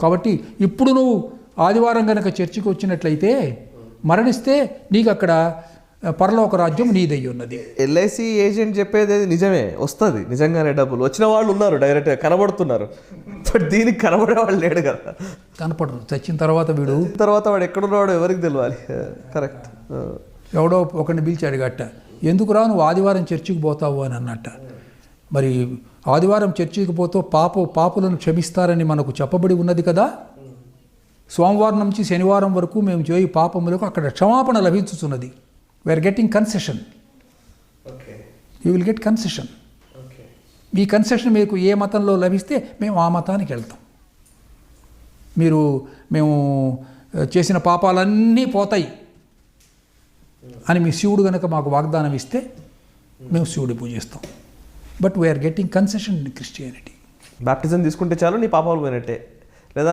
కాబట్టి ఇప్పుడు నువ్వు ఆదివారం కనుక చర్చికి వచ్చినట్లయితే మరణిస్తే నీకు అక్కడ పరలోక రాజ్యం నీదయ్యి ఉన్నది. ఎల్ఐసి ఏజెంట్ చెప్పేది నిజమే, వస్తుంది నిజంగానే డబ్బులు వచ్చిన వాళ్ళు ఉన్నారు, డైరెక్ట్గా కనబడుతున్నారు. బట్ దీనికి కనబడే వాళ్ళు లేడు కదా, కనపడరు. చచ్చిన తర్వాత వాడు ఎక్కడున్నాడో ఎవరికి తెలియాలి. కరెక్ట్. ఎవడో ఒకరిని పిలిచాడు గట్ట, ఎందుకురా నువ్వు ఆదివారం చర్చికి పోతావు అని అన్నట్ట. మరి ఆదివారం చర్చికి పోతూ పాపులను క్షమిస్తారని మనకు చెప్పబడి ఉన్నది కదా. సోమవారం నుంచి శనివారం వరకు మేము చేయి పాపములకు అక్కడ క్షమాపణ లభించుతున్నది. We are getting concession. You will get concession. ఈ కన్సెషన్ మీకు ఏ మతంలో లభిస్తే మేము ఆ మతానికి వెళ్తాం. మేము చేసిన పాపాలన్నీ పోతాయి అని మీ శివుడు కనుక మాకు వాగ్దానం ఇస్తే మేము శివుడి పూజిస్తాం. But we are getting concession in Christianity. Baptism తీసుకుంటే చాలు నీ పాపాలు పోయినట్టే.